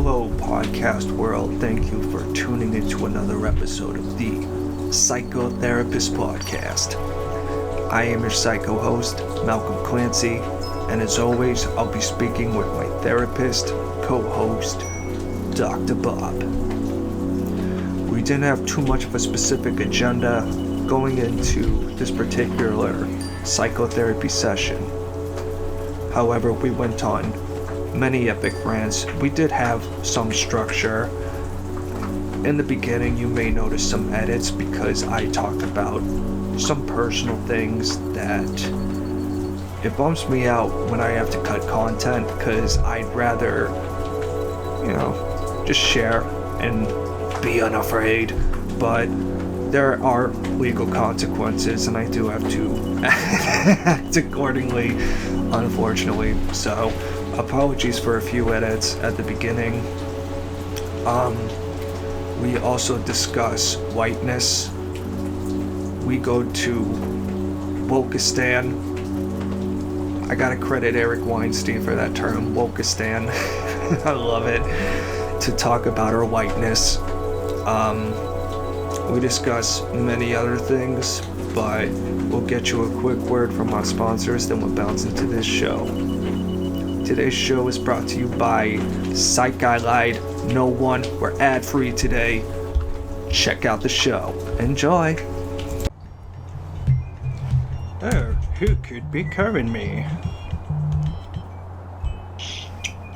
Hello, podcast world. Thank you for tuning into another episode of the Psychotherapist Podcast. I am your psycho host, Malcolm Clancy, and as always, I'll be speaking with my therapist, co-host, Dr. Bob. We didn't have too much of a specific agenda going into this particular psychotherapy session. However, we went on many epic rants. We did have some structure. In the beginning, you may notice some edits because I talked about some personal things that it bumps me out when I have to cut content because I'd rather, just share and be unafraid. But there are legal consequences and I do have to act accordingly, unfortunately. So apologies for a few edits at the beginning. We also discuss whiteness. We go to Wokistan. I gotta credit Eric Weinstein for that term, Wokistan. I love it. To talk about our whiteness. We discuss many other things, but we'll get you a quick word from our sponsors, then we'll bounce into this show. Today's show is brought to you by Psych I Lied, No One. We're ad-free today. Check out the show. Enjoy. Oh, who could be calling me?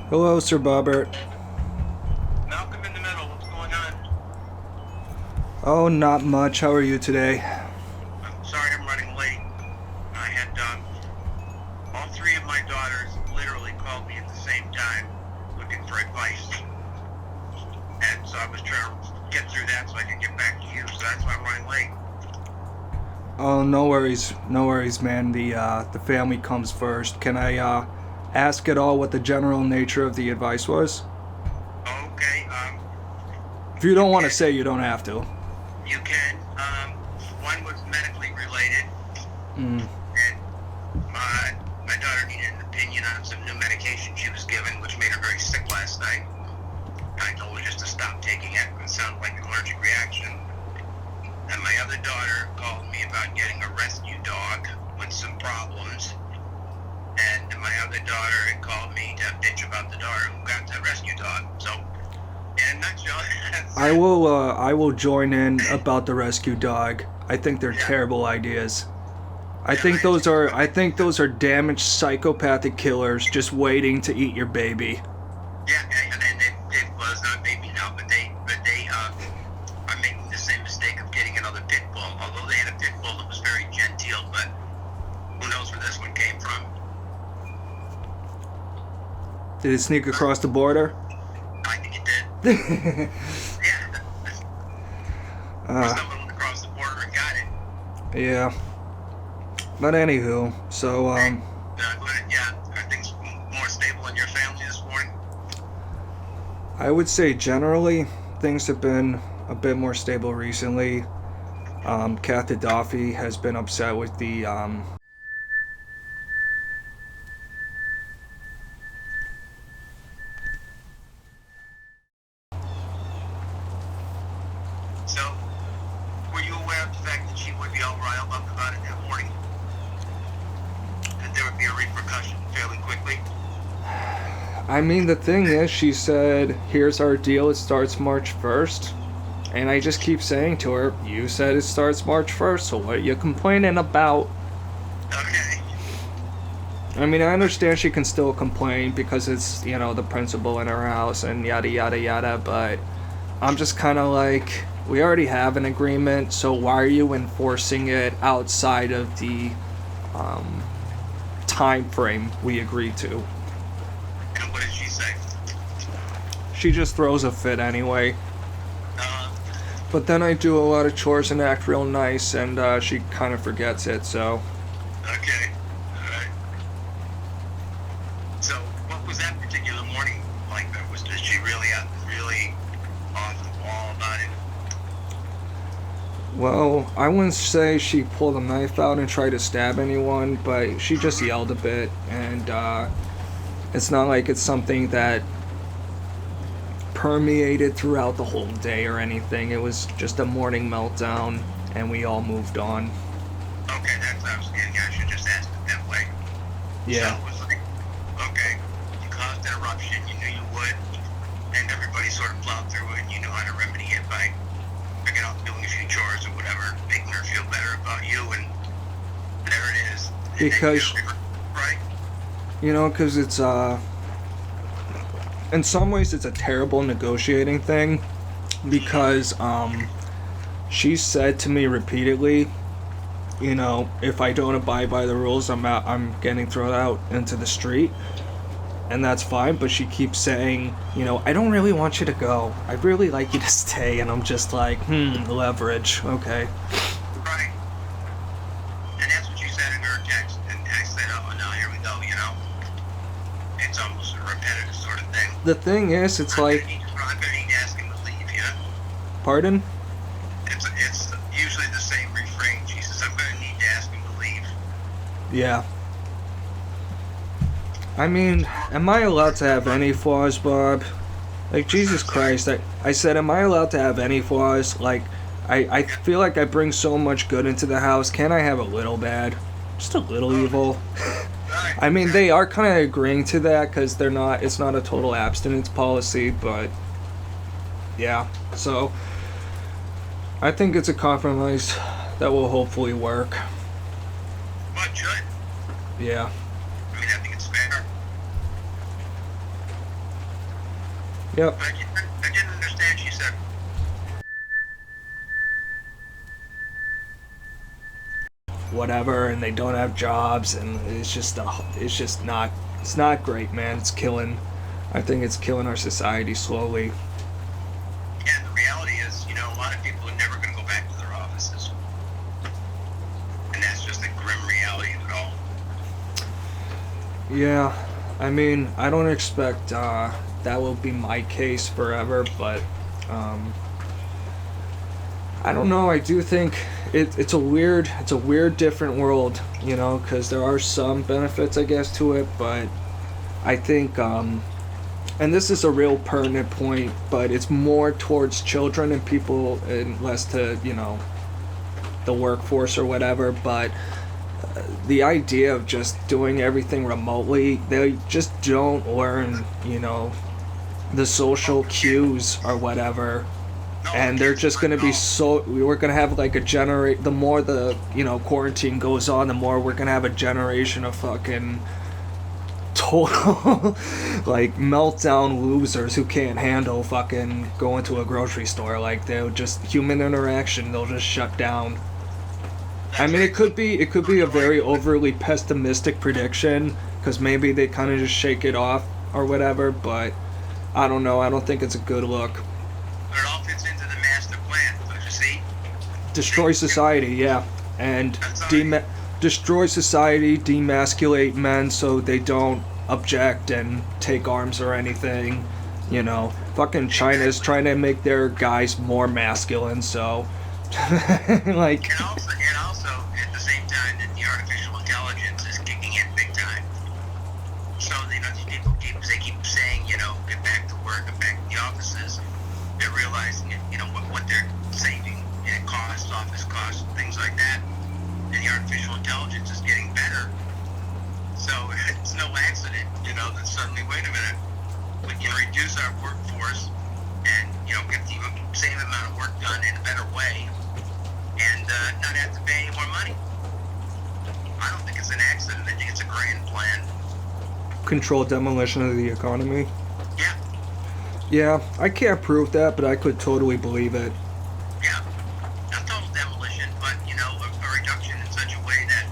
Hello, Sir Bobbert. Malcolm in the middle, what's going on? Oh, not much. How are you today? I'm sorry I'm running late. I had all three of my daughters literally called me at the same time looking for advice. And so I was trying to get through that so I could get back to you, so that's why I'm running late. Oh, no worries, man. The family comes first. Can I ask at all what the general nature of the advice was? Okay, If you don't want to say, you don't have to. you can. One was medically related, and my daughter needed an opinion on some new medication she was given, which made her very sick last night. I told her just to stop taking it. It sounded like an allergic reaction. And my other daughter called me about getting a rescue dog with some problems. And my other daughter had called me to bitch about the daughter who got the rescue dog. So, in a nutshell, I will join in about the rescue dog. I think they're terrible ideas. I think those are damaged psychopathic killers just waiting to eat your baby. Yeah, and it was not baby now, but they are making the same mistake of getting another pit bull. Although they had a pit bull that was very genteel, but who knows where this one came from? Did it sneak across the border? I think it did. Yeah, someone went across the border and got it. Yeah. But anywho, so Are things more stable in your family this morning? I would say generally things have been a bit more stable recently. Kathy Duffy has been upset with the So, were you aware of the fact that she would be all riled up about it that morning? That there would be a repercussion fairly quickly? I mean, the thing is, she said, here's our deal, it starts March 1st. And I just keep saying to her, you said it starts March 1st, so what are you complaining about? Okay. I mean, I understand she can still complain because it's, the principal in her house and yada yada yada, but I'm just kind of like, we already have an agreement, so why are you enforcing it outside of the time frame we agreed to? And what did she say? She just throws a fit anyway. But then I do a lot of chores and act real nice, and she kind of forgets it, so. Okay. Alright. So, what was that particular morning like? Was she really off the wall about it? Well, I wouldn't say she pulled a knife out and tried to stab anyone, but she just yelled a bit, and it's not like it's something that permeated throughout the whole day or anything. It was just a morning meltdown, and we all moved on. Okay, that's what I was getting at. I should just ask it that way. Yeah. So it was like, okay, you caused an eruption, you knew you would, and everybody sort of plowed through it, and you know how to remedy it by picking up, doing a few chores or whatever, making her feel better about you, and there it is. Because, right? you know, because it's, in some ways it's a terrible negotiating thing, because, she said to me repeatedly, you know, if I don't abide by the rules, I'm getting thrown out into the street. And that's fine, but she keeps saying, you know, I don't really want you to go. I'd really like you to stay. And I'm just like, leverage. Okay. Right. And that's what you said in her text. And I said, oh, no, here we go, you know. It's almost a repetitive sort of thing. The thing is, it's I'm like... going to need to ask him to leave, you know? Pardon? It's usually the same refrain. She says, I'm going to need to ask him to leave. Yeah. I mean, am I allowed to have any flaws, Bob? Like, Jesus Christ, I said, am I allowed to have any flaws? Like, I feel like I bring so much good into the house. Can I have a little bad? Just a little evil? I mean, they are kind of agreeing to that, because it's not a total abstinence policy, but, yeah. So, I think it's a compromise that will hopefully work. Well, it should. Yeah. I mean, I think it's fair. Yep. But I didn't understand, she said. Whatever, and they don't have jobs, and it's not great, man. I think it's killing our society slowly. Yeah, the reality is, you know, a lot of people are never going to go back to their offices. And that's just a grim reality of it all. Yeah, I mean, I don't expect that will be my case forever, but I don't know. I do think it's a weird, different world, you know, because there are some benefits, I guess, to it, but I think, and this is a real pertinent point, but it's more towards children and people, and less to, you know, the workforce or whatever, but the idea of just doing everything remotely, they just don't learn, you know, the social cues or whatever. And they're just going to be we're going to have like the more the, you know, quarantine goes on, the more we're going to have a generation of fucking total, like, meltdown losers who can't handle fucking going to a grocery store. Like, they'll just, human interaction, they'll just shut down. I mean, it could be a very overly pessimistic prediction, because maybe they kind of just shake it off or whatever, but I don't know. I don't think it's a good look. But it all fits into the master plan, don't you see? Destroy society, yeah. And destroy society, demasculate men so they don't object and take arms or anything. You know, fucking China's trying to make their guys more masculine, so... like... And also, at the same time, that the artificial intelligence is kicking in big time. So, you know, these people keep saying, you know, get back to work, get back to the offices. They're realizing, you know, what they're saving in costs, office costs, things like that. And the artificial intelligence is getting better. So it's no accident, you know, that suddenly, wait a minute, we can reduce our workforce and, you know, get the same amount of work done in a better way and not have to pay any more money. I don't think it's an accident. I think it's a grand plan. Controlled demolition of the economy? Yeah. Yeah, I can't prove that, but I could totally believe it. Yeah. Not total demolition, but, you know, a reduction in such a way that,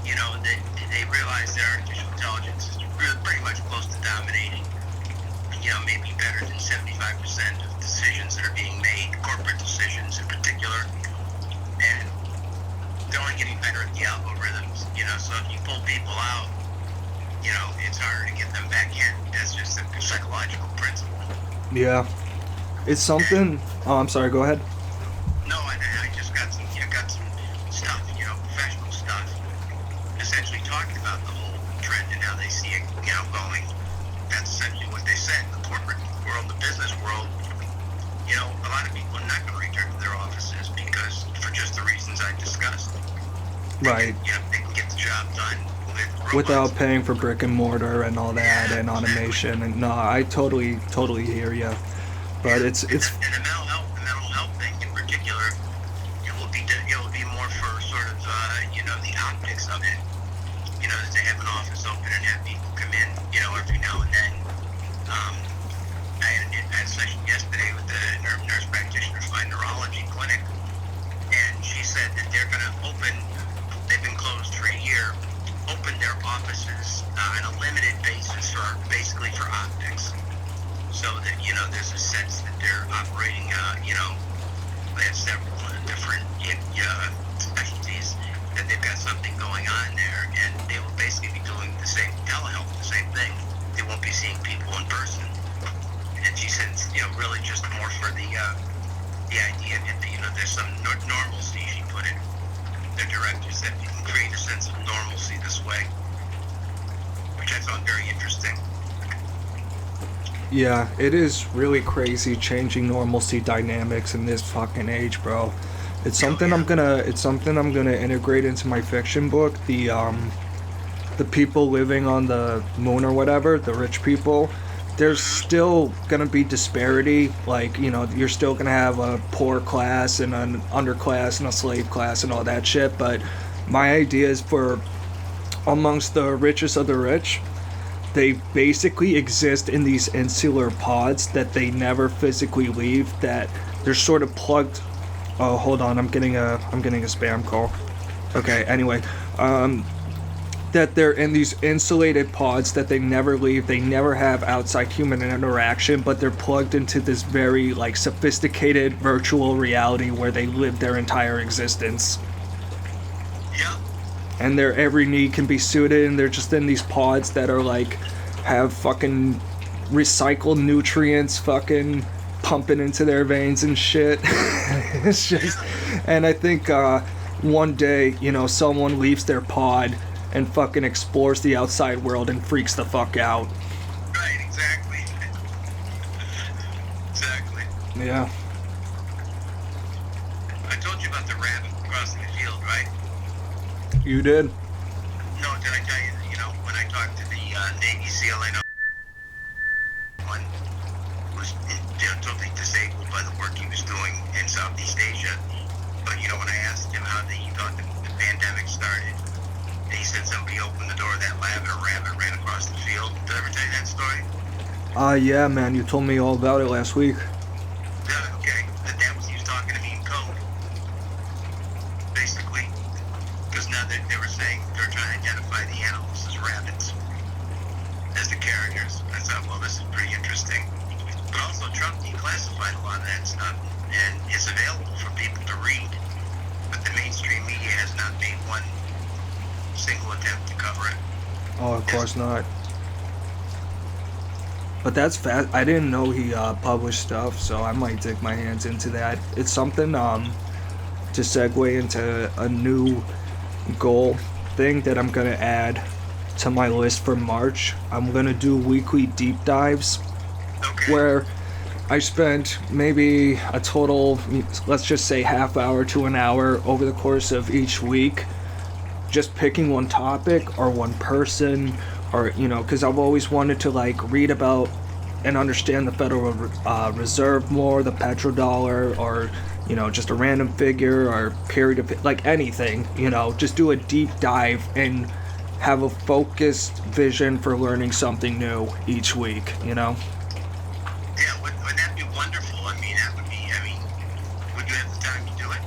you know, that they realize that artificial intelligence is pretty much close to dominating. You know, maybe better than 75% of decisions that are being made, corporate decisions in particular. And they're only getting better at the algorithms, you know, so if you pull people out, you know, it's harder to get them back in. That's just a psychological principle. Yeah. It's something... Oh, I'm sorry, go ahead. No, I just got some stuff, you know, professional stuff, essentially talking about the whole trend and how they see it, you know, going. That's essentially what they said. The corporate world, the business world, you know, a lot of people are not going to return to their offices because, for just the reasons I discussed. Right. They can get the job done with robots. Without paying for brick and mortar and all that, and automation. And no, I totally hear you. But it's and the mental health thing in particular, it will be more for sort of the optics of it. You know, to have an office open and have people come in, you know, every now and then. I had a session yesterday with the nurse practitioner for my neurology clinic, and she said that they're going to open. They've been closed for a year. Open their offices on a limited basis basically for optics, so that, you know, there's a sense that they're operating, they have several different specialties, that they've got something going on there, and they will basically be doing the same telehealth, the same thing. They won't be seeing people in person. And she said, it's, you know, really just more for the idea that, you know, there's some normalcy, she put it. The director said you can create a sense of normalcy this way, which I found very interesting. Yeah, it is really crazy changing normalcy dynamics in this fucking age, bro. It's something I'm gonna integrate into my fiction book. The people living on the moon or whatever, the rich people, there's still gonna be disparity. Like, you know, you're still gonna have a poor class and an underclass and a slave class and all that shit. But my idea is for amongst the richest of the rich, they basically exist in these insular pods that they never physically leave, that they're sort of plugged. Oh, hold on, I'm getting a spam call. Okay, anyway, that they're in these insulated pods that they never leave. They never have outside human interaction, but they're plugged into this very, like, sophisticated virtual reality where they live their entire existence. Yeah. And their every need can be suited, and they're just in these pods that are like, have fucking recycled nutrients fucking pumping into their veins and shit. It's just, and I think one day, you know, someone leaves their pod and fucking explores the outside world and freaks the fuck out. Right, exactly. Exactly. Yeah. I told you about the rabbit crossing the field, right? You did? No, did I tell you, you know, when I talked to the Navy SEAL, I know one was, you know, totally disabled by the work he was doing in Southeast Asia. But, you know, when I asked him how he thought the pandemic started, he said somebody opened the door of that lab and a rabbit ran across the field. Did I ever tell you that story? Yeah, man, you told me all about it last week. Yeah, okay. That was, he was talking to me in code, basically. Because now they were saying they're trying to identify the animals as rabbits, as the carriers. I thought, well, this is pretty interesting. But also, Trump declassified a lot of that stuff, and it's available for people to read. But the mainstream media has not made one single attempt to cover it. Oh, of course not. But that's fast. I didn't know he published stuff, so I might dig my hands into that. It's something to segue into a new goal thing that I'm gonna add to my list for March. I'm gonna do weekly deep dives, where I spend maybe a total, let's just say half hour to an hour over the course of each week, just picking one topic or one person, or, you know, because I've always wanted to, like, read about and understand the Federal Reserve more, the petrodollar, or, you know, just a random figure or period of, like, anything, you know, just do a deep dive and have a focused vision for learning something new each week, you know? Yeah, would that be wonderful? I mean, that would be, would you have the time to do it?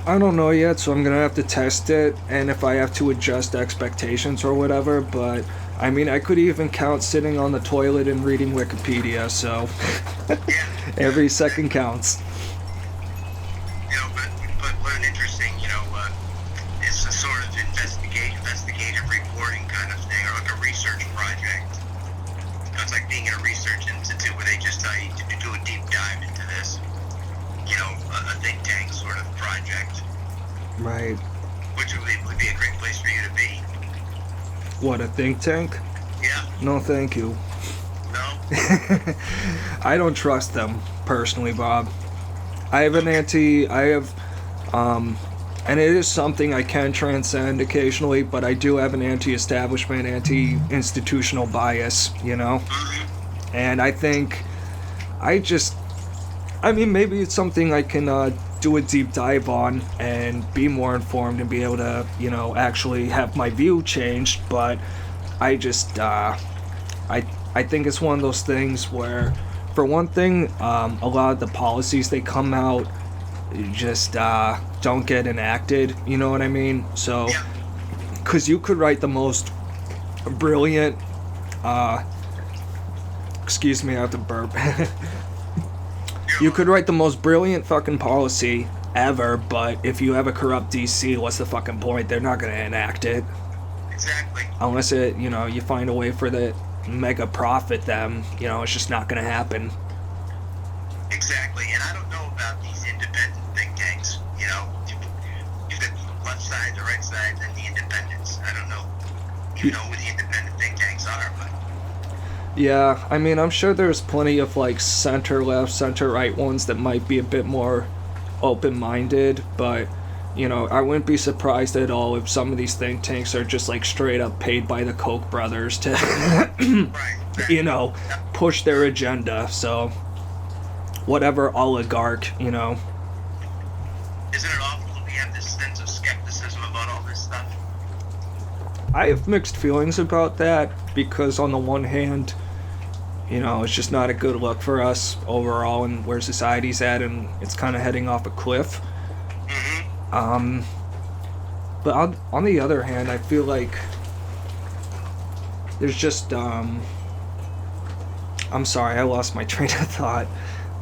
I don't know yet, so I'm gonna have to test it, and if I have to adjust expectations or whatever, but I mean, I could even count sitting on the toilet and reading Wikipedia, so every second counts. You know, but what an interesting, you know, it's a sort of investigative reporting kind of thing, or like a research project. It's like being in a research institute where they just tell you to do a deep dive into this, you know, a think tank sort of project. Right. Which would be a great place for you to be. What, a think tank? Yeah. No, thank you. No? I don't trust them personally, Bob. And it is something I can transcend occasionally, but I do have an anti-establishment, anti-institutional bias, you know? And I think maybe it's something I can do a deep dive on and be more informed and be able to, you know, actually have my view changed, but I just, I think it's one of those things where, for one thing, a lot of the policies they come out just don't get enacted, you know what I mean? So, because you could write the most brilliant, excuse me, I have to burp. You could write the most brilliant fucking policy ever, but if you have a corrupt DC, what's the fucking point? They're not going to enact it. Exactly. Unless it, you know, you find a way for the mega profit them, you know, it's just not going to happen. Exactly, and I don't know about these independent think tanks, you know, you've got the left side, the right side, and the independents. I don't know, you know who the independent think tanks are, but... Yeah, I mean, I'm sure there's plenty of, like, center-left, center-right ones that might be a bit more open-minded, but, you know, I wouldn't be surprised at all if some of these think tanks are just, like, straight-up paid by the Koch brothers to, you know, push their agenda, so... Whatever oligarch, you know. Isn't it awful that we have this sense of skepticism about all this stuff? I have mixed feelings about that because on the one hand, you know, it's just not a good look for us overall and where society's at, and it's kind of heading off a cliff. Mm-hmm. But on the other hand, I feel like there's just, I'm sorry, I lost my train of thought.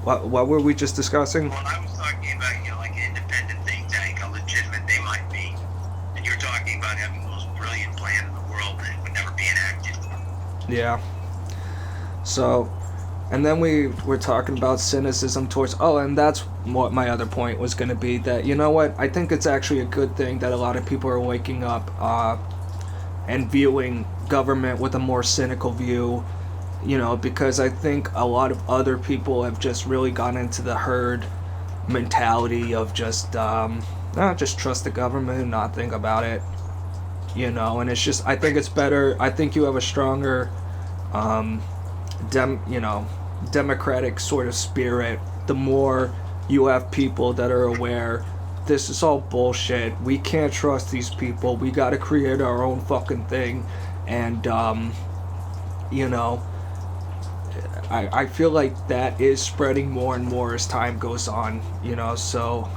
What were we just discussing? Well, I was talking about, you know, like an independent think tank, how legitimate they might be. And you're talking about having the most brilliant plan in the world that would never be enacted. Yeah. So, and then we were talking about cynicism towards... Oh, and that's what my other point was going to be, that, you know what, I think it's actually a good thing that a lot of people are waking up and viewing government with a more cynical view. You know, because I think a lot of other people have just really gone into the herd mentality of just, not just trust the government and not think about it, you know, and it's just, I think it's better, I think you have a stronger, democratic sort of spirit, the more you have people that are aware, this is all bullshit, we can't trust these people, we gotta create our own fucking thing, and, you know, I feel like that is spreading more and more as time goes on, you know, so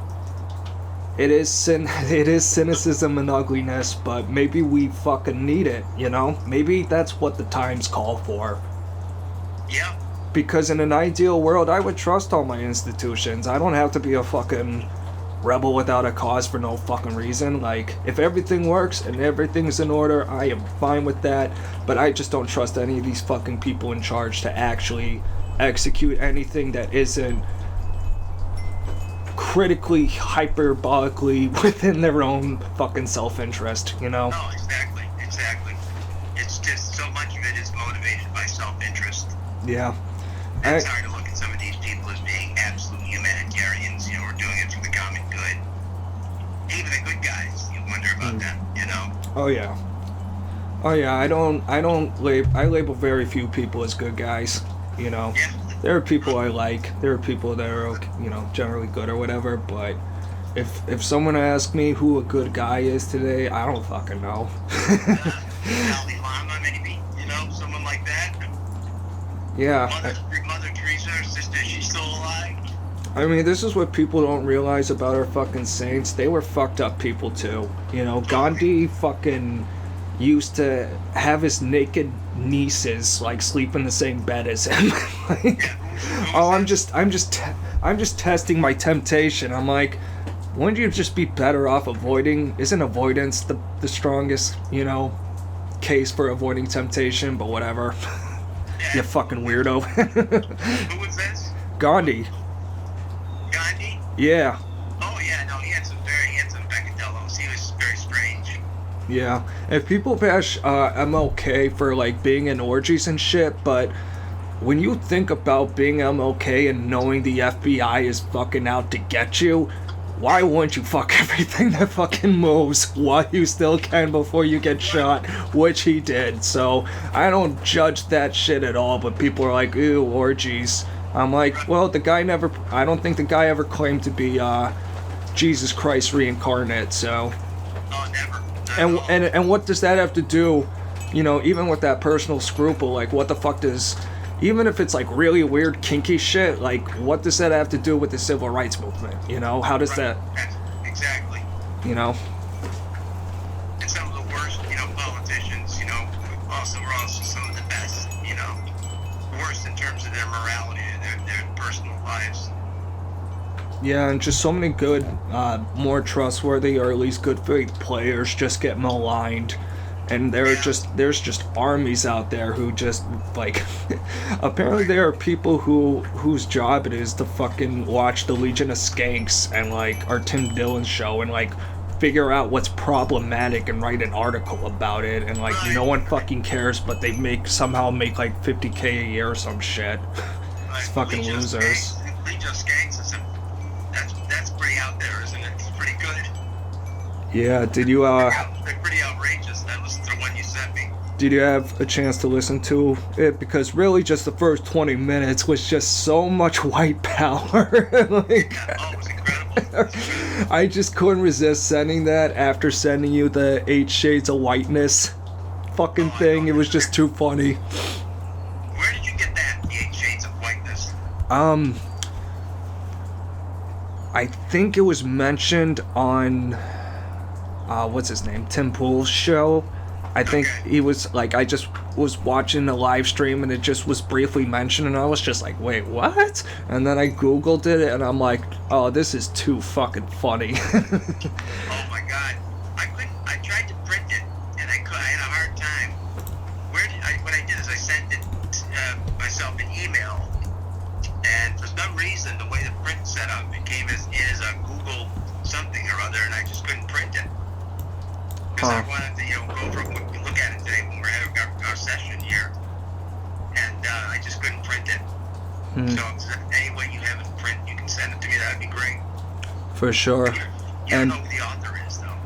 it is cynicism and ugliness, but maybe we fucking need it, you know? Maybe that's what the times call for. Yeah. Because in an ideal world, I would trust all my institutions. I don't have to be a fucking rebel without a cause for no fucking reason. Like, if everything works and everything's in order, I am fine with that, but I just don't trust any of these fucking people in charge to actually execute anything that isn't critically, hyperbolically within their own fucking self-interest, you know? No, exactly. It's just so much of it is motivated by self-interest. Yeah. It's hard to look at some of these people as being absolute humanitarians, you know, or doing it for the common good. Even the good guys, you wonder about them, you know? Oh yeah, I label very few people as good guys, you know? Yeah. There are people I like, there are people that are, you know, generally good or whatever, but if someone asks me who a good guy is today, I don't fucking know. Lama, maybe, you know, someone like that. Yeah. Mother Teresa, her sister, she's still alive. I mean, this is what people don't realize about our fucking saints. They were fucked up people too. You know, Gandhi fucking used to have his naked nieces like sleep in the same bed as him. Like, oh, I'm just testing my temptation. I'm like, wouldn't you just be better off avoiding? Isn't avoidance the strongest, you know, case for avoiding temptation? But whatever. You fucking weirdo. Who was this? Gandhi. Gandhi? Yeah. Oh yeah, no, he had some peccadillos. He was very strange. Yeah. If people bash MLK for like being in orgies and shit, but when you think about being MLK and knowing the FBI is fucking out to get you, why wouldn't you fuck everything that fucking moves while you still can before you get shot, which he did. So I don't judge that shit at all, but people are like, ew, orgies. I'm like, well, I don't think the guy ever claimed to be Jesus Christ reincarnate, so. Oh, never. And what does that have to do, you know, even with that personal scruple, like what the fuck does, even if it's like really weird kinky shit, like what does that have to do with the civil rights movement, you know? How does that, exactly, you know? and some of the worst, you know, politicians, you know, were also some of the best, you know, worst in terms of their morality and their personal lives. Yeah, and just so many good, more trustworthy, or at least good faith players just get maligned. And there's just armies out there who just, like, apparently there are people whose job it is to fucking watch the Legion of Skanks and, like, our Tim Dillon show and, like, figure out what's problematic and write an article about it. And, like, no one fucking cares, but they somehow make, like, $50K a year or some shit. It's fucking losers. Legion of Skanks is that's pretty out there, isn't it? It's pretty good. Yeah, did you, They're pretty outrageous. That was the one you sent me. Did you have a chance to listen to it? Because really just the first 20 minutes was just so much white power. Like, it was incredible. I just couldn't resist sending that after sending you the 8 Shades of Whiteness fucking thing. It was just too funny. Where did you get that, the 8 Shades of Whiteness? I think it was mentioned on... what's his name? Tim Pool's show. I think he was like, I just was watching a live stream and it just was briefly mentioned and I was just like, wait, what? And then I Googled it and I'm like, oh, this is too fucking funny. Oh my god. I tried to print it and I had a hard time. What I did is I sent it myself an email, and for some reason the way the print set up, it came as a Google something or other, and I just couldn't print it. Because I wanted to, go for a quick look at it today when we're having our session here, and I just couldn't print it. So if any way you have it in print, you can send it to me. That would be great. For sure. You don't know who the author is, though.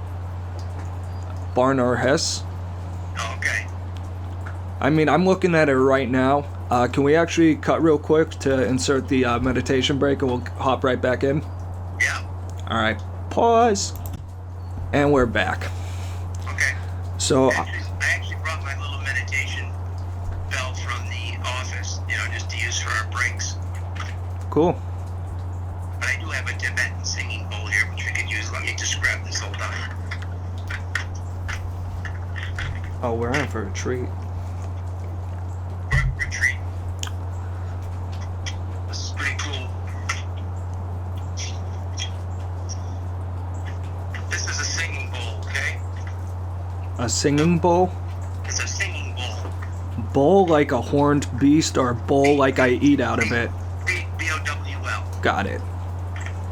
Barron Hesse. Oh, okay. I mean, I'm looking at it right now. Can we actually cut real quick to insert the meditation break and we'll hop right back in? Yeah. All right. Pause. And we're back. Okay. So I actually brought my little meditation bell from the office, just to use for our breaks. Cool. But I do have a Tibetan singing bowl here, which we could use. Let me just grab this. Hold on. Oh, we're in for a treat. Retreat. This is pretty cool. This is a singing bowl, okay? A singing bowl? It's a singing bowl. Bowl like a horned beast or bowl like I eat out of it? B-O-W-L. Got it.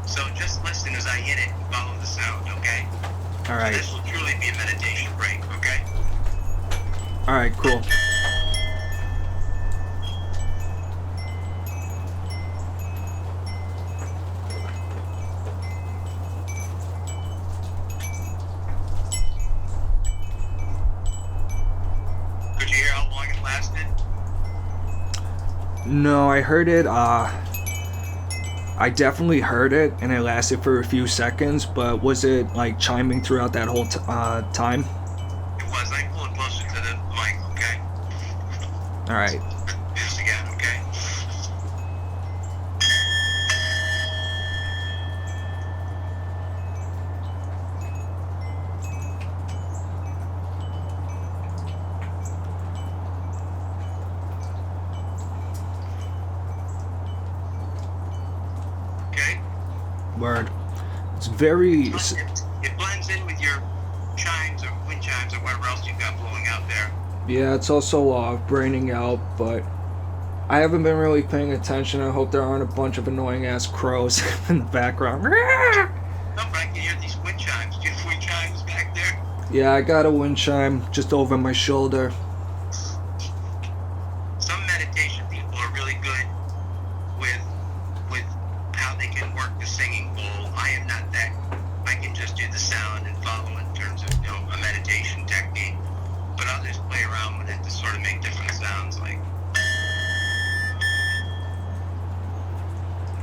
So just listen as I hit it and follow the sound, okay? All right. So this will truly be a meditation break, okay? All right, cool. Could you hear how long it lasted? No, I heard it, I definitely heard it, and it lasted for a few seconds, but was it, like, chiming throughout that whole time? It was. I pull it closer to the mic, okay? Alright. Do this again, okay? Okay? Word. It's very... It blends in with your chimes or wind chimes or whatever else you've got blowing out there. Yeah, it's also braining out, but I haven't been really paying attention. I hope there aren't a bunch of annoying-ass crows in the background. No, but I can hear these wind chimes. Do you have wind chimes back there? Yeah, I got a wind chime just over my shoulder. Some meditation people are really really good with how they can work the singing bowl. I am not that. I can just do the sound and follow in terms of a meditation technique. But others play around with it to sort of make different sounds. Like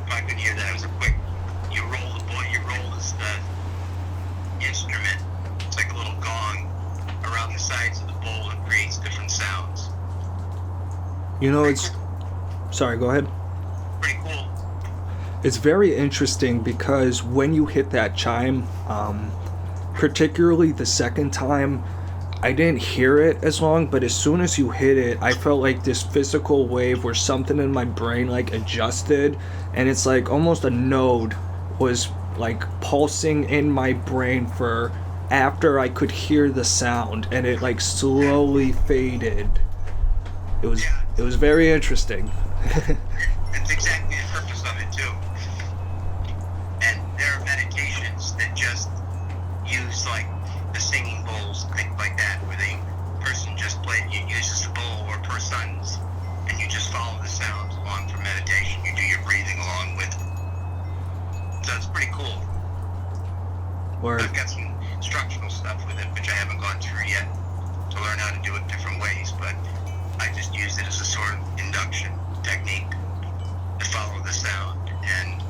if I could hear that, it was a quick. You roll this instrument. It's like a little gong around the sides of the bowl and creates different sounds. It's... Sorry, go ahead. Pretty cool. It's very interesting because when you hit that chime, particularly the second time, I didn't hear it as long, but as soon as you hit it, I felt like this physical wave where something in my brain like adjusted, and it's like almost a node was like pulsing in my brain for after I could hear the sound, and it like slowly faded. It was very interesting. It's exactly the purpose of it too. And there are meditations that just use like the singing bowls, things like that, where the person just uses the bowl or per sons, and you just follow the sounds along for meditation. You do your breathing along with it. So it's pretty cool. Word. I've got some instructional stuff with it, which I haven't gone through yet to learn how to do it different ways, but I just use it as a sort of induction technique to follow the sound. And,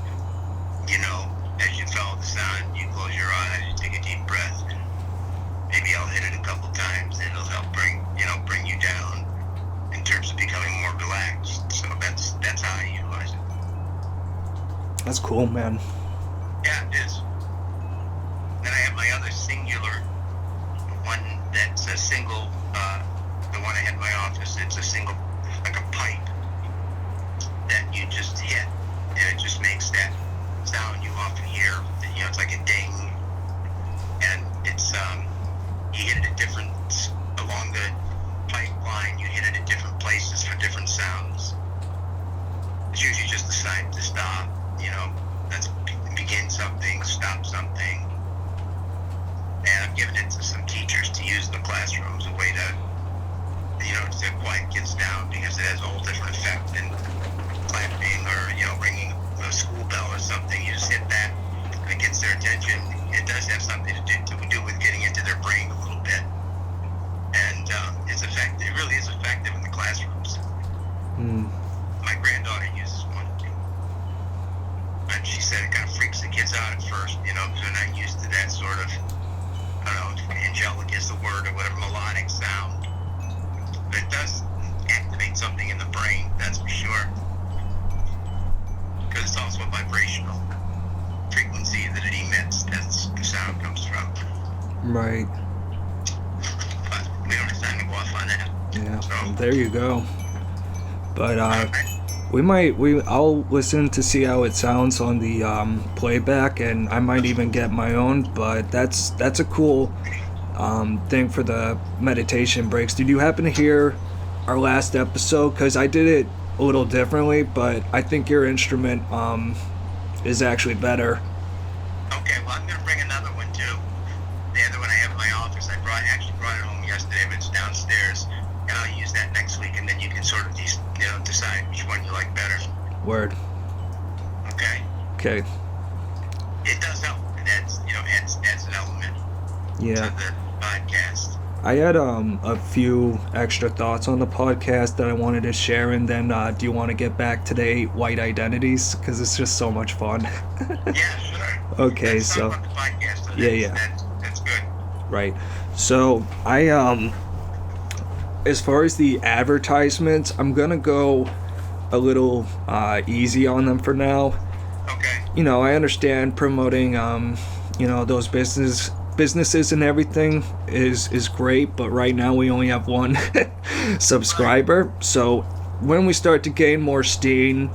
as you follow the sound, you close your eyes, you take a deep breath, and maybe I'll hit it a couple times, and it'll help bring you down in terms of becoming more relaxed. So that's how I utilize it. That's cool, man. Yeah, it is. Then I have my other singular one that's a single, the one I had in my office, it's a single, like a pipe that you just hit, and it just makes that sound you often hear. It's like a ding, and it's, you hit it at different, along the pipeline, you hit it at different places for different sounds. It's usually just a sign to stop, let's begin something, stop something. And I've given it to some teachers to use in the classrooms, a way to quiet kids down, because it has a whole different effect than clapping or, ringing a school bell or something. You just hit that, and it gets their attention. It does have something to do with getting into their brain a little bit. And it's effective. It really is effective in the classrooms. My granddaughter uses one, and she said it kind of freaks the kids out at first, because they're not used to that sort of, I don't know, angelic is the word, or whatever, melodic sound. But it does activate something in the brain, that's for sure. Because it's also a vibrational frequency that it emits, that's the sound comes from. Right. But we don't have time to go off on that. Yeah, So, there you go. But I'll listen to see how it sounds on the playback, and I might even get my own. But that's a cool thing for the meditation breaks. Did you happen to hear our last episode? Because I did it a little differently, but I think your instrument is actually better. Okay, well, I'm going to bring another one too. The other one I have in my office, I actually brought it home yesterday, but it's downstairs, and I'll use that next week, and then you can sort of decide which one you like better. Word. Okay. It does help. It adds an element Yeah. to the podcast. I had a few extra thoughts on the podcast that I wanted to share, and then do you want to get back to the 8 white identities? Because it's just so much fun. Yeah, sure. Okay, Let's so... talk about the podcast, so Yeah. That's good. Right. So, as far as the advertisements, I'm going to go a little easy on them for now. Okay. I understand promoting, those businesses and everything is great, but right now we only have one subscriber. So when we start to gain more steam,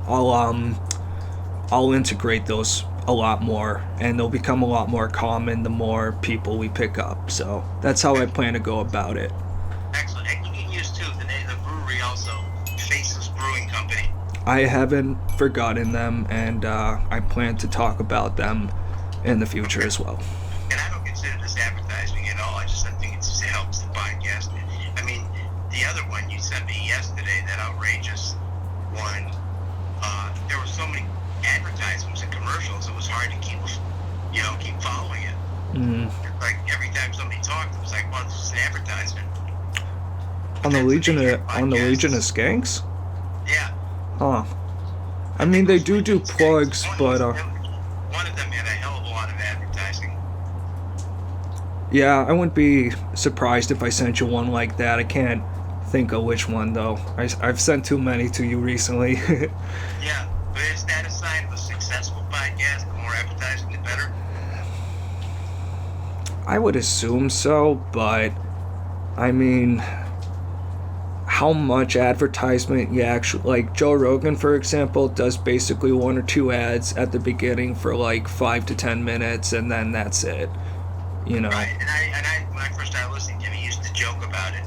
I'll integrate those a lot more, and they'll become a lot more common the more people we pick up. So that's how I plan to go about it. Excellent. And you can use too the name of the brewery also, Faceless Brewing Company. I haven't forgotten them, and I plan to talk about them in the future as well. And I don't consider this advertising at all. I think it helps the podcast. I mean, the other one you sent me yesterday, that outrageous keep following it. Mm. Like every time somebody talked, it was like, well, this is an advertisement. On the Legion of Skanks? Skanks? Yeah. Huh. I mean, they do plugs, but one of them had a hell of a lot of advertising. Yeah, I wouldn't be surprised if I sent you one like that. I can't think of which one though. I've sent too many to you recently. Yeah, but is that a sign of a successful podcast? The more advertising, the better? I would assume so, but I mean, how much advertisement you actually, like Joe Rogan, for example, does basically 1 or 2 ads at the beginning for like 5 to 10 minutes, and then that's it. Right, and I when I first started listening to him, he used to joke about it.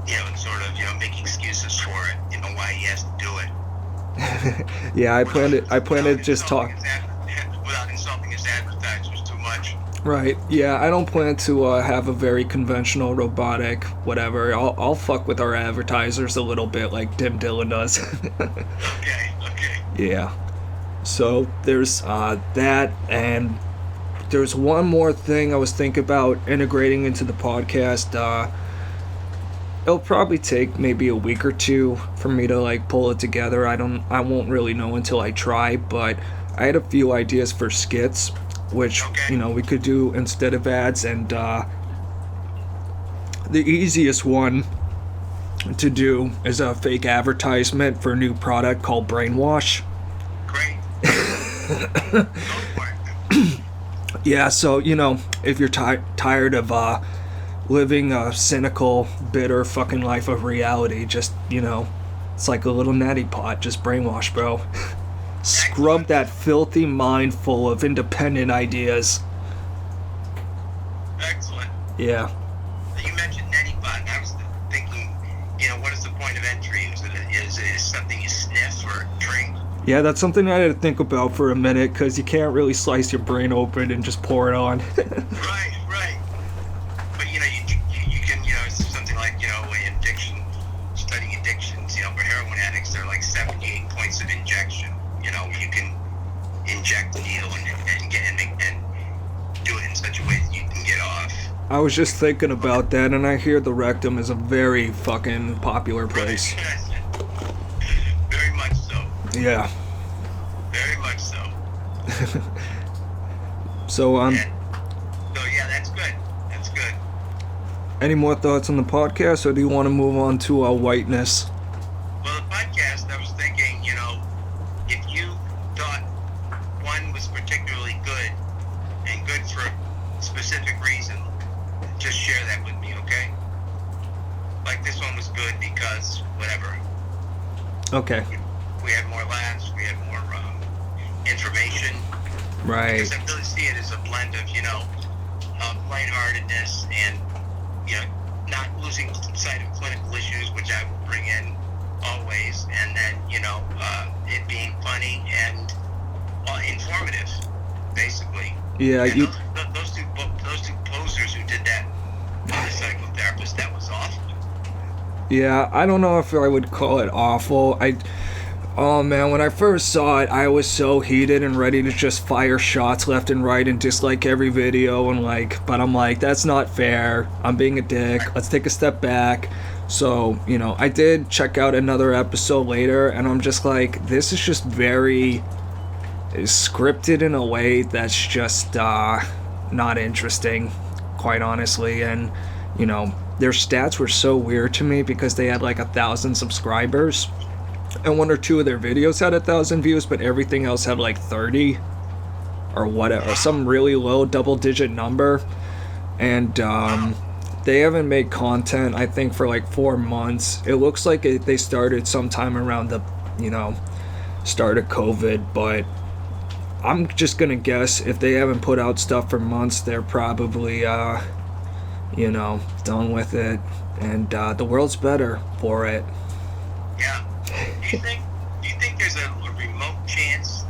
And sort of, make excuses for it, why he has to do it. Yeah, I plan to just talk. Without insulting his advertisers too much. Right. Yeah, I don't plan to have a very conventional, robotic, whatever. I'll fuck with our advertisers a little bit, like Dim Dillon does. Okay. Yeah. So there's that, and there's one more thing I was thinking about integrating into the podcast. It'll probably take maybe a week or two for me to like pull it together. I won't really know until I try, but I had a few ideas for skits, which we could do instead of ads, and the easiest one to do is a fake advertisement for a new product called Brainwash. Great. Go for it. Yeah, so if you're tired of living a cynical, bitter fucking life of reality, just it's like a little neti pot, just brainwash, bro. Scrub that filthy mind full of independent ideas. Excellent. Yeah. You mentioned neti pot. I was thinking, what is the point of entry? Is it something you sniff or drink? Yeah, that's something I had to think about for a minute, because you can't really slice your brain open and just pour it on. Right. But you can, it's something like, in addiction, studying addictions, for heroin addicts, there are like 78 points of injection. You can inject the needle and do it in such a way that you can get off. I was just thinking about that, and I hear the rectum is a very fucking popular place. Very much so. Yeah. Very much so. So yeah, that's good. That's good. Any more thoughts on the podcast, or do you want to move on to Whiteness? Well, the podcast, I was thinking, if you thought one was particularly good and good for a specific reason, just share that with me, okay? Like this one was good because whatever. Okay. We had more laughs, we had more information. Right. Because I really see it as a blend of, lightheartedness and, not losing sight of clinical issues, which I will bring in always, and then, it being funny and informative, basically. Yeah, and those two posers who did that, the psychotherapist, that was awful. Yeah, I don't know if I would call it awful. Oh man, when I first saw it, I was so heated and ready to just fire shots left and right and dislike every video, but I'm like, that's not fair. I'm being a dick. Let's take a step back. So, I did check out another episode later, and I'm just like, this is just very scripted in a way that's just not interesting, quite honestly. And, their stats were so weird to me because they had like 1,000 subscribers. And 1 or 2 of their videos had 1,000 views, but everything else had like 30 or whatever, some really low double-digit number. And they haven't made content, I think, for like 4 months. It looks like they started sometime around the, start of COVID, but I'm just gonna guess if they haven't put out stuff for months, they're probably, done with it. And the world's better for it. Yeah. Do you think there's a remote chance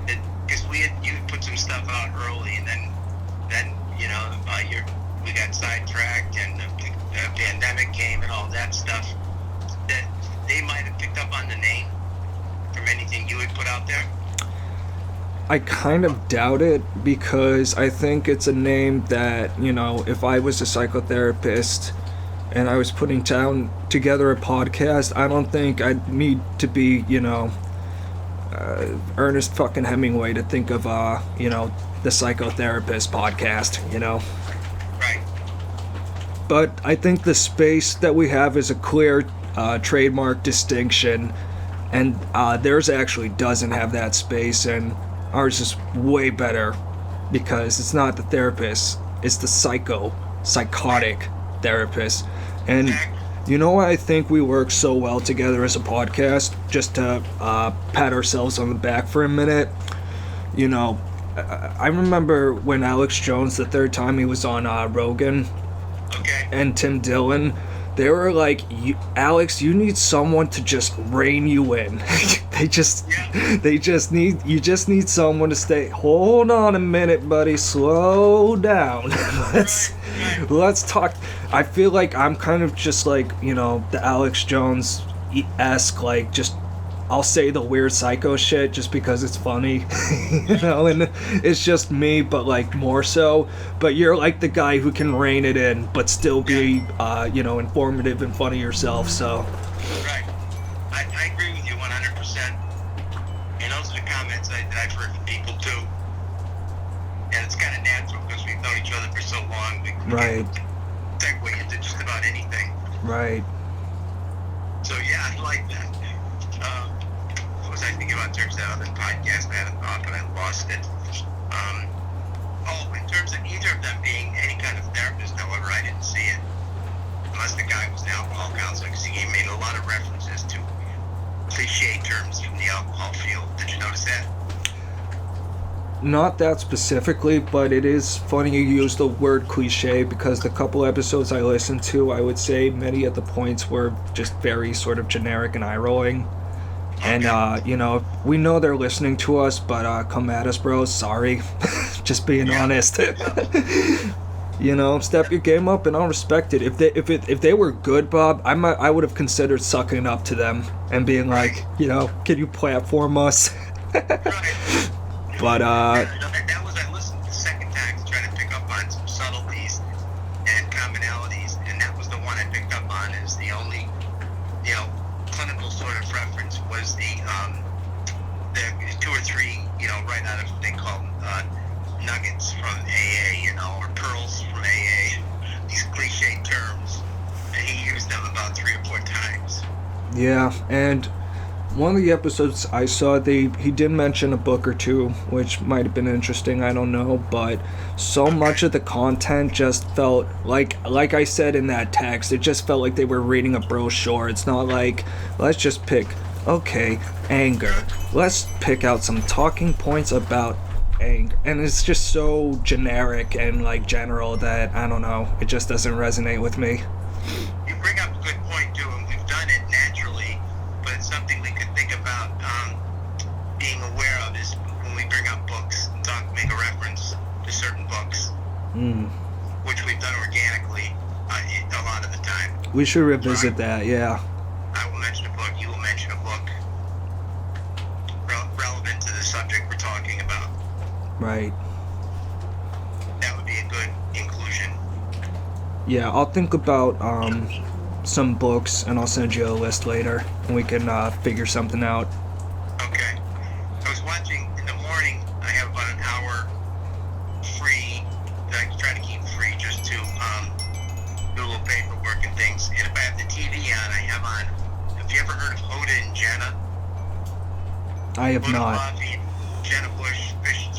that, because you put some stuff out early, and then we got sidetracked and the pandemic came and all that stuff, that they might have picked up on the name from anything you had put out there? I kind of doubt it, because I think it's a name that, if I was a psychotherapist and I was putting together a podcast, I don't think I'd need to be, Ernest fucking Hemingway to think of, the Psychotherapist podcast, Right. But I think the space that we have is a clear trademark distinction, and theirs actually doesn't have that space, and ours is way better because it's not the therapist, it's the psychotic therapist. And you know why I think we work so well together as a podcast? Just to pat ourselves on the back for a minute. I remember when Alex Jones, the third time he was on Rogan, and Tim Dillon, they were like, Alex, you need someone to just rein you in. You just need someone to stay, hold on a minute, buddy, slow down. Let's talk. I feel like I'm kind of just like, the Alex Jones-esque, like, just, I'll say the weird psycho shit just because it's funny, and it's just me, but like more so. But you're like the guy who can rein it in, but still be, informative and funny yourself, so. Right. I agree with you 100%. And those are the comments that I've heard from people too. And it's kind of natural because we've known each other for so long. We Right. can segue into just about anything. Right. So yeah, I like that. What was I thinking about in terms of that other podcast? I had a thought, but I lost it. In terms of either of them being any kind of therapist, however, I didn't see it. Unless the guy was an alcohol counselor, because he made a lot of references to cliche terms from the alcohol field. Did you notice that? Not that specifically, but it is funny you use the word cliche, because the couple episodes I listened to, I would say many of the points were just very sort of generic and eye-rolling. And, we know they're listening to us, but come at us, bro. Sorry. Just being honest. Step your game up and I'll respect it. If they were good, Bob, I would have considered sucking up to them and being like, can you platform us? But that was, I listened the second time to try to pick up on some subtleties and commonalities, and that was the one I picked up on as the only, clinical sort of reference was the 2 or 3, right out of what they call nuggets from AA, or pearls from AA, these cliche terms, and he used them about 3 or 4 times. Yeah, and one of the episodes I saw, he did mention a book or two, which might have been interesting, I don't know, but so much of the content just felt like I said in that text, it just felt like they were reading a brochure. It's not like, let's just pick, anger. Let's pick out some talking points about anger. And it's just so generic and like general that, I don't know, it just doesn't resonate with me. You bring up a good point too, and we've done it naturally, but it's something we could think about being aware of is when we bring up books and make a reference to certain books, which we've done organically a lot of the time. We should revisit that, yeah. I will mention a book, you will mention a book relevant to the subject we're talking about. Right. That would be a good inclusion. Yeah, I'll think about some books and I'll send you a list later and we can figure something out. Okay. I was watching in the morning, I have about an hour free that I try to keep free just to do a little paperwork and things. And if I have the TV on, I have on, have you ever heard of Hoda and Jenna? I have Hoda not. Love, Jenna Bush,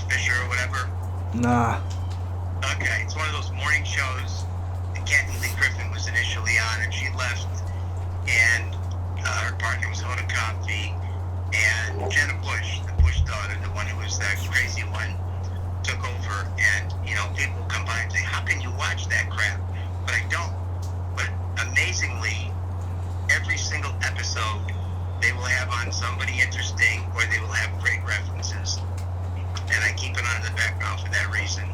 Fisher, or whatever. Nah. Okay, it's one of those morning shows. Kathy Lee Griffin was initially on, and she left, and her partner was Hoda Kotb, and Jenna Bush, the Bush daughter, the one who was that crazy one, took over, and, people come by and say, how can you watch that crap? But I don't. But amazingly, every single episode, they will have on somebody interesting, or they will have great references, and I keep it on in the background for that reason.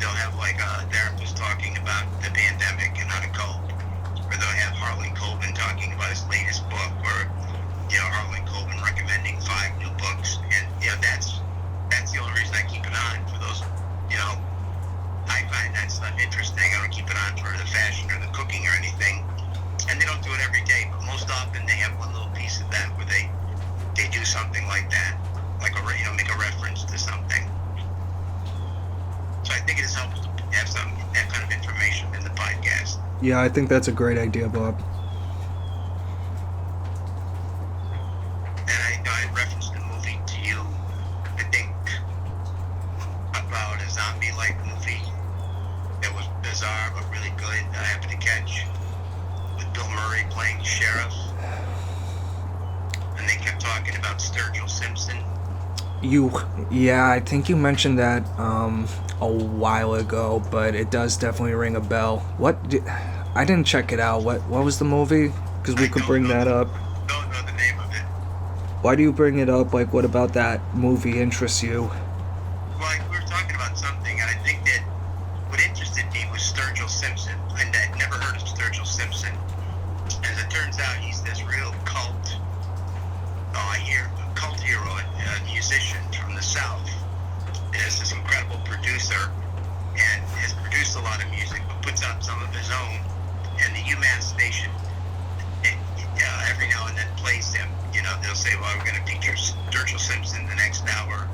They'll have like a therapist talking about the pandemic and how to cope, or they'll have Harlan Coben talking about his latest book, or Harlan Coben recommending 5 new books, and that's something like that, like make a reference to something. So I think it is helpful to have that kind of information in the podcast. Yeah, I think that's a great idea, Bob. And I referenced the movie to you, I think, about a zombie-like movie that was bizarre but really good that I happened to catch, with Bill Murray playing the sheriff. And they kept talking about Sturgill Simpson. Yeah, I think you mentioned that a while ago, but it does definitely ring a bell. I didn't check it out. What was the movie? Because we could bring that up. Don't know the name of it. Why do you bring it up? Like, what about that movie interests you? Well, we were talking about something, and I think that what interested me was Sturgill Simpson. And I'd never heard of Sturgill Simpson. As it turns out, he's this real cult hero, a musician from the South. Is this incredible producer and has produced a lot of music, but puts out some of his own. And the UMass station, every now and then plays him. They'll say, well, we're going to feature Sturgill Simpson the next hour.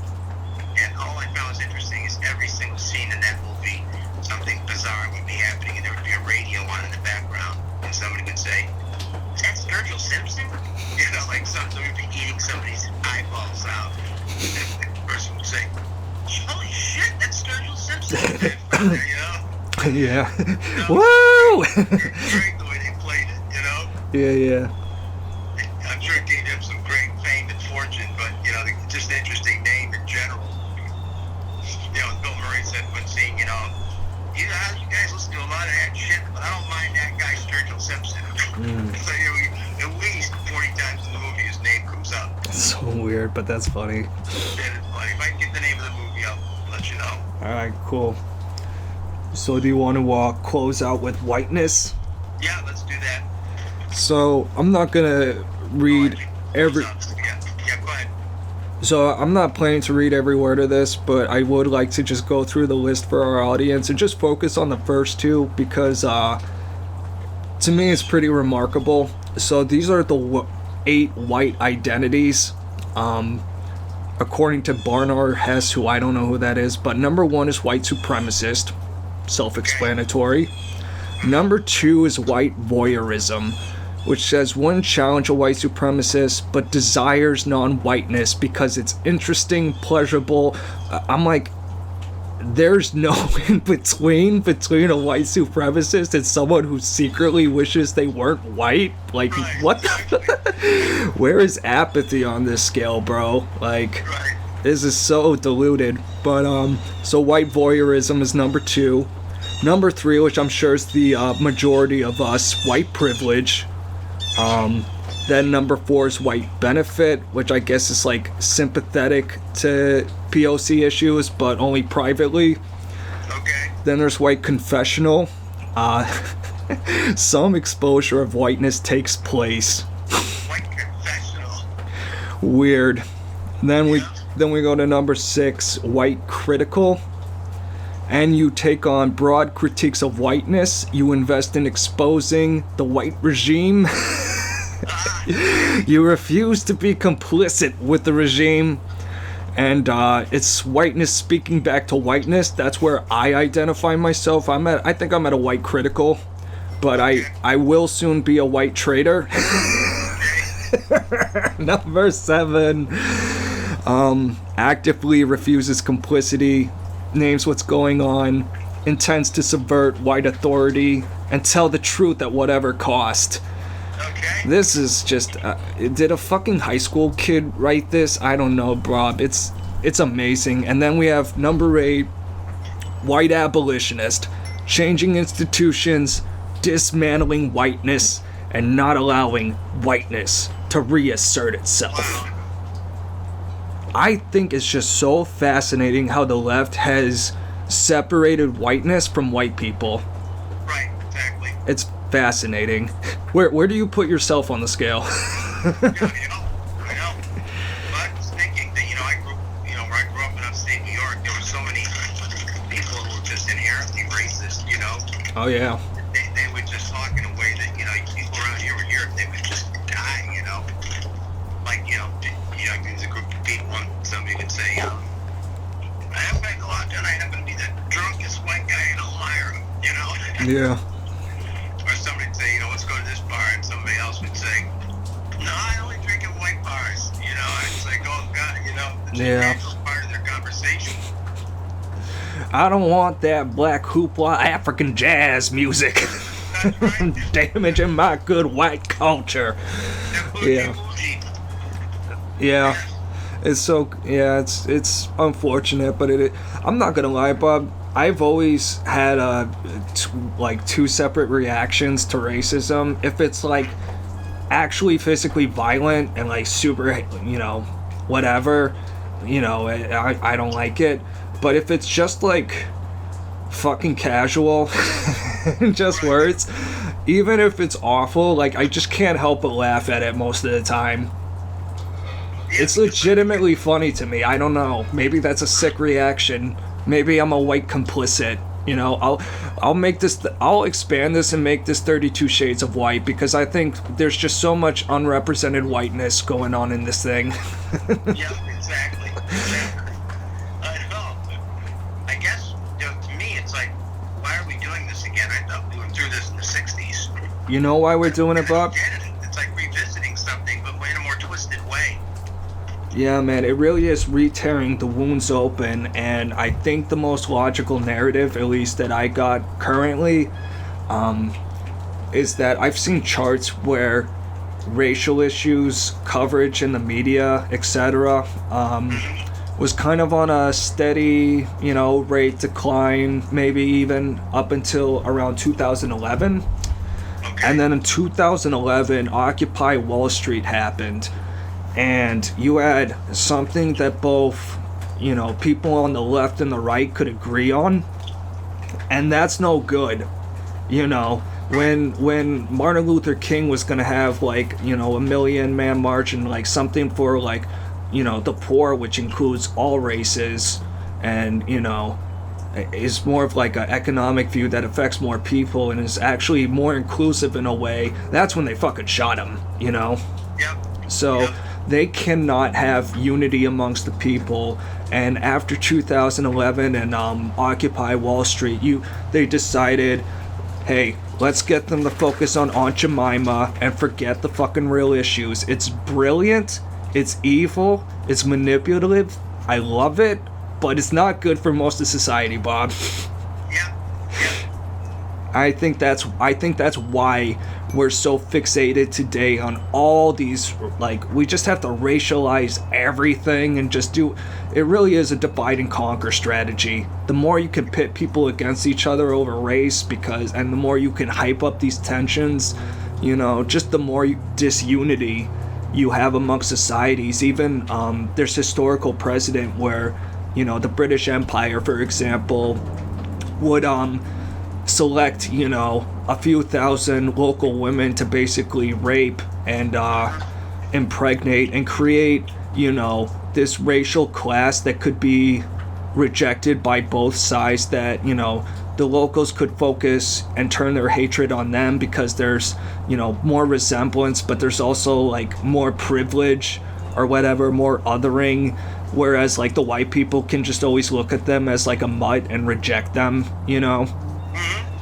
And all I found was interesting is every single scene in that movie, something bizarre would be happening, and there would be a radio on in the background, and somebody would say, is that Sturgill Simpson? Like somebody would be eating somebody's eyeballs out. And the person would say, holy shit, that's Sturgill Simpson. Yeah. Woo! Great the way they played it, Yeah. I'm sure it gave him some great fame and fortune, but, just an interesting name in general. Bill Murray said one scene, you guys listen to a lot of that shit, but I don't mind that guy Sturgill Simpson. So, at least 40 times in the movie his name comes up. That's so weird, but that's funny. That is funny. If I can get the name of the movie, I'll let you know. Alright, cool. So do you want to close out with Whiteness? Yeah, let's do that. So I'm not gonna read every... Yeah, go ahead. So I'm not planning to read every word of this, but I would like to just go through the list for our audience and just focus on the first two because to me it's pretty remarkable. So these are the 8 white identities according to Barron Hesse, who I don't know who that is, but number 1 is white supremacist, self-explanatory. Number 2 is white voyeurism, which says one challenge a white supremacist but desires non-whiteness because it's interesting, pleasurable. I'm like, there's no in between a white supremacist and someone who secretly wishes they weren't white. Like, right, what the where is apathy on this scale, bro? Like, right. This is so diluted. But so white voyeurism is number 2. Number 3, which I'm sure is the majority of us, white privilege. Then number 4 is white benefit, which I guess is like sympathetic to POC issues, but only privately. Okay. Then there's white confessional. Some exposure of whiteness takes place. White confessional. Weird. Then we go to number 6, white critical. And you take on broad critiques of whiteness. You invest in exposing the white regime. You refuse to be complicit with the regime. And it's whiteness speaking back to whiteness. That's where I identify myself. I think I'm at a white critical. But I will soon be a white traitor. Number 7. Actively refuses complicity. Names what's going on, intends to subvert white authority, and tell the truth at whatever cost. Okay. This is just, did a fucking high school kid write this? I don't know, bro. It's amazing. And then we have number 8, white abolitionist, changing institutions, dismantling whiteness, and not allowing whiteness to reassert itself. Wow. I think it's just so fascinating how the left has separated whiteness from white people. Right, exactly. It's fascinating. Where do you put yourself on the scale? I know. But I was thinking that, where I grew up in upstate New York, there were so many people who were just inherently racist, Oh, yeah. They would just talk in a way that, people around here would hear it, they would just die, like, You could say, I haven't been a lot tonight. I'm going to be the drunkest white guy in Elmira, you know? Yeah. Or somebody would say, let's go to this bar, and somebody else would say, no, I only drink in white bars, and it's like, oh, God, it's a natural part of their conversation. I don't want that black hoopla African jazz music. That's right. Damaging my good white culture. Yeah. Yeah. It's it's unfortunate, but I'm not gonna lie, Bob. I've always had two separate reactions to racism. If it's like actually physically violent and like super, whatever, I don't like it. But if it's just like fucking casual, just words, even if it's awful, like I just can't help but laugh at it most of the time. It's legitimately funny to me. I don't know. Maybe that's a sick reaction. Maybe I'm a white complicit. I'll expand this and make this 32 Shades of White, because I think there's just so much unrepresented whiteness going on in this thing. Yeah, exactly. I know. I guess, to me, it's like, why are we doing this again? I thought we went through this in the 60s. You know why we're doing it, Bob? It's like revisiting something, but in a more twisted way. Yeah, man, it really is re-tearing the wounds open, and I think the most logical narrative, at least that I got currently, is that I've seen charts where racial issues, coverage in the media, etc., was kind of on a steady, rate decline, maybe even up until around 2011. Okay. And then in 2011, Occupy Wall Street happened. And you had something that both, people on the left and the right could agree on. And that's no good. When Martin Luther King was going to have, like, a 1 million man march and, like, something for, like, the poor, which includes all races, and, is more of like an economic view that affects more people and is actually more inclusive in a way, that's when they fucking shot him, Yep. So... Yep. They cannot have unity amongst the people, and after 2011 and Occupy Wall Street, they decided, hey, let's get them to focus on Aunt Jemima and forget the fucking real issues. It's brilliant, it's evil, it's manipulative, I love it, but it's not good for most of society, Bob. Yeah. I think that's why we're so fixated today on all these, like, we just have to racialize everything and just do, it really is a divide and conquer strategy. The more you can pit people against each other over race, and the more you can hype up these tensions, just the more disunity you have amongst societies. Even there's historical precedent where, the British Empire, for example, would select, a few thousand local women to basically rape and impregnate and create, this racial class that could be rejected by both sides, that, the locals could focus and turn their hatred on them because there's, more resemblance, but there's also, like, more privilege or whatever, more othering, whereas, like, the white people can just always look at them as, like, a mutt and reject them,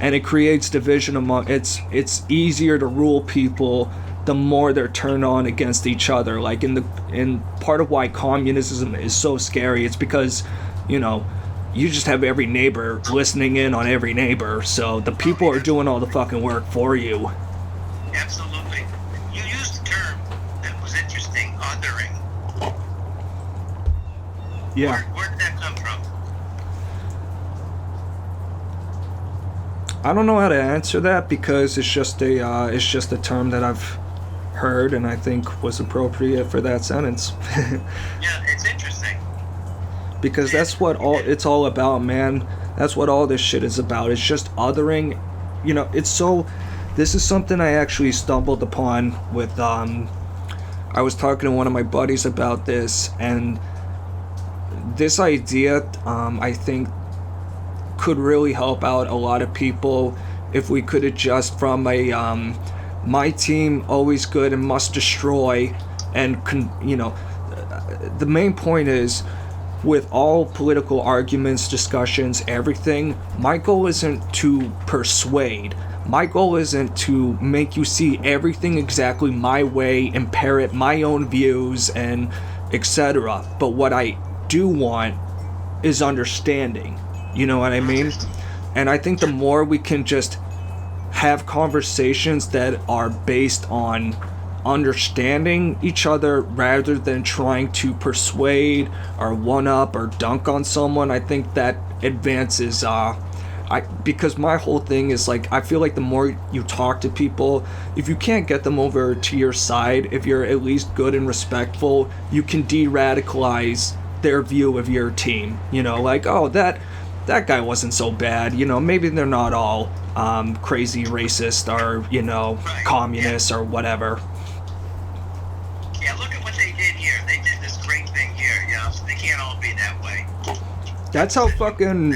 And it creates division among, it's easier to rule people the more they're turned on against each other. Like, in part of why communism is so scary, it's because, you just have every neighbor listening in on every neighbor, so the people are doing all the fucking work for you. Absolutely. You used a term that was interesting, othering. Yeah. Where did that come from? I don't know how to answer that, because it's just a term that I've heard and I think was appropriate for that sentence. Yeah, it's interesting. Because that's what it's all about, man. That's what all this shit is about. It's just othering. This is something I actually stumbled upon with, I was talking to one of my buddies about this, and this idea, I think, could really help out a lot of people if we could adjust from a my team always good and must destroy, and the main point is, with all political arguments, discussions, everything, my goal isn't to persuade. My goal isn't to make you see everything exactly my way and parrot my own views and etc. But what I do want is understanding. You know what I mean? And I think the more we can just have conversations that are based on understanding each other rather than trying to persuade or one-up or dunk on someone, I think that advances. Because my whole thing is like, I feel like the more you talk to people, if you can't get them over to your side, if you're at least good and respectful, you can de-radicalize their view of your team. You know, like, oh, that guy wasn't so bad. You know, maybe they're not all crazy racist or, you know, communists or whatever. Yeah, look at what they did here. They did this great thing here, you know, so they can't all be that way. That's how fucking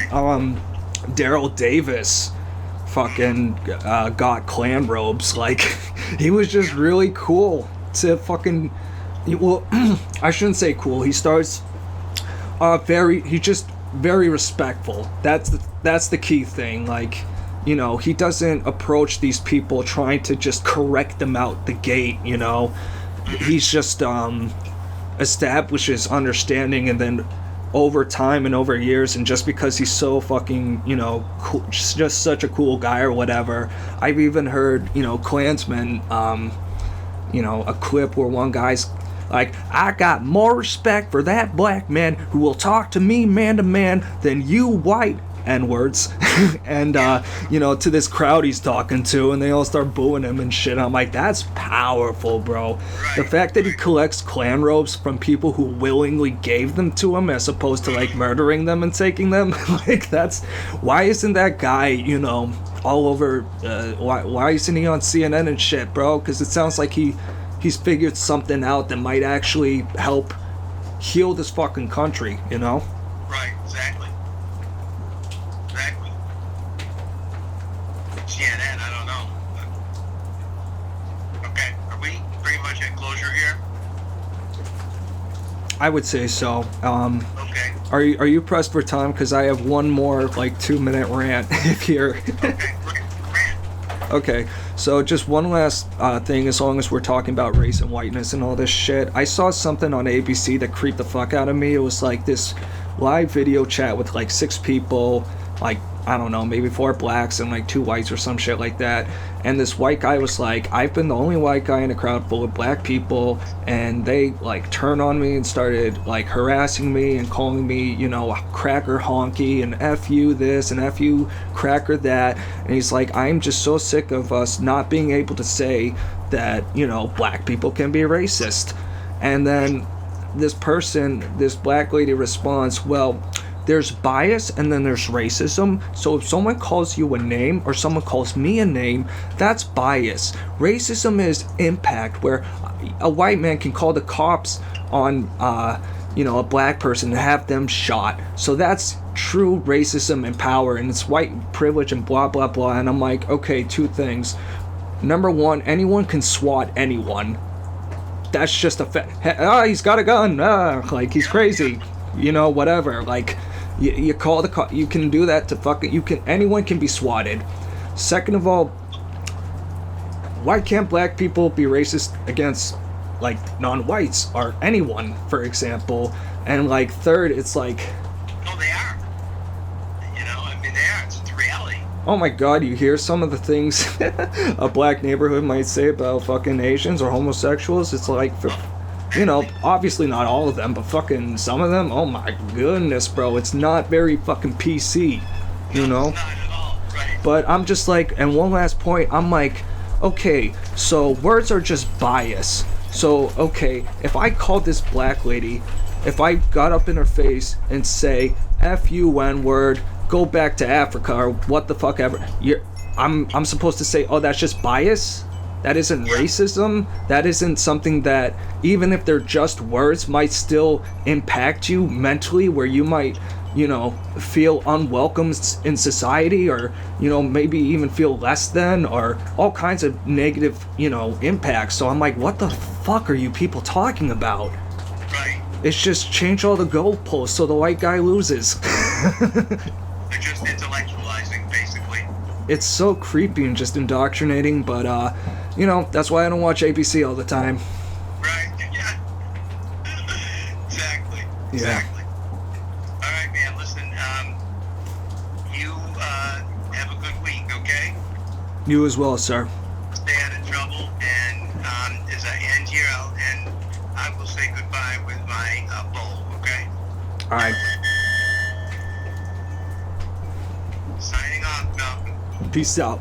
Daryl Davis fucking got Klan robes. Like, he was just really cool to fucking, well, I shouldn't say cool. He starts he's just very respectful. That's the key thing. Like, you know, he doesn't approach these people trying to just correct them out the gate, you know. He's just establishes understanding, and then over time and over years, and just because he's so fucking, you know, cool, just such a cool guy or whatever. I've even heard, you know, Klansmen, you know, a clip where one guy's like, I got more respect for that black man who will talk to me man to man than you white N-words. And you know, to this crowd he's talking to, and they all start booing him and shit. I'm like, that's powerful, bro. The fact that he collects Klan robes from people who willingly gave them to him as opposed to like murdering them and taking them, like, that's, why isn't that guy, you know, all over, why isn't he on CNN and shit, bro? Because it sounds like he's figured something out that might actually help heal this fucking country, you know? Right, exactly. CNN, I don't know. But... Okay, are we pretty much at closure here? I would say so. Okay. Are you pressed for time? Because I have one more, like, 2-minute rant if you're... Okay, rant. Okay, so just one last thing, as long as we're talking about race and whiteness and all this shit. I saw something on ABC that creeped the fuck out of me. It was like this live video chat with like 6 people, like, I don't know, maybe 4 blacks and like 2 whites or some shit like that. And this white guy was like, I've been the only white guy in a crowd full of black people, and they like turned on me and started like harassing me and calling me, you know, cracker honky and F you this and F you cracker that. And he's like, I'm just so sick of us not being able to say that, you know, black people can be racist. And then this black lady responds, well, there's bias and then there's racism. So if someone calls you a name or someone calls me a name, that's bias. Racism is impact, where a white man can call the cops on you know, a black person and have them shot. So that's true racism and power, and it's white privilege and blah blah blah. And I'm like, okay, 2 things. Number 1, anyone can swat anyone. That's just a fact. He's got a gun. Like, he's crazy. You know, whatever. Like, you call the cop. You can do that to fucking. Anyone can be swatted. Second of all, why can't black people be racist against like non-whites or anyone, for example? And like, third, it's like, No, they are. You know, I mean, they are. It's the reality. oh my god, you hear some of the things a black neighborhood might say about fucking Asians or homosexuals. It's like, you know, obviously not all of them, but fucking some of them, oh my goodness, bro, it's not very fucking PC, you know? It's not at all, right. But I'm just like, and one last point, I'm like, okay, so words are just bias. So, okay, if I called this black lady, if I got up in her face and say, F you, N-word, go back to Africa, or what the fuck ever, I'm supposed to say, oh, that's just bias? That isn't racism. That isn't something that, even if they're just words, might still impact you mentally, where you might, you know, feel unwelcome in society, or, you know, maybe even feel less than, or all kinds of negative, you know, impacts. So I'm like, what the fuck are you people talking about? Right. It's just change all the goalposts so the white guy loses. They're just intellectualizing, basically. It's so creepy and just indoctrinating, but, you know, that's why I don't watch ABC all the time. Right, yeah. Exactly. Yeah. Exactly. All right, man, listen, you have a good week, okay? You as well, sir. Stay out of trouble, and as I end here, I will say goodbye with my bowl, okay? Alright, Signing off, Malcolm. peace out.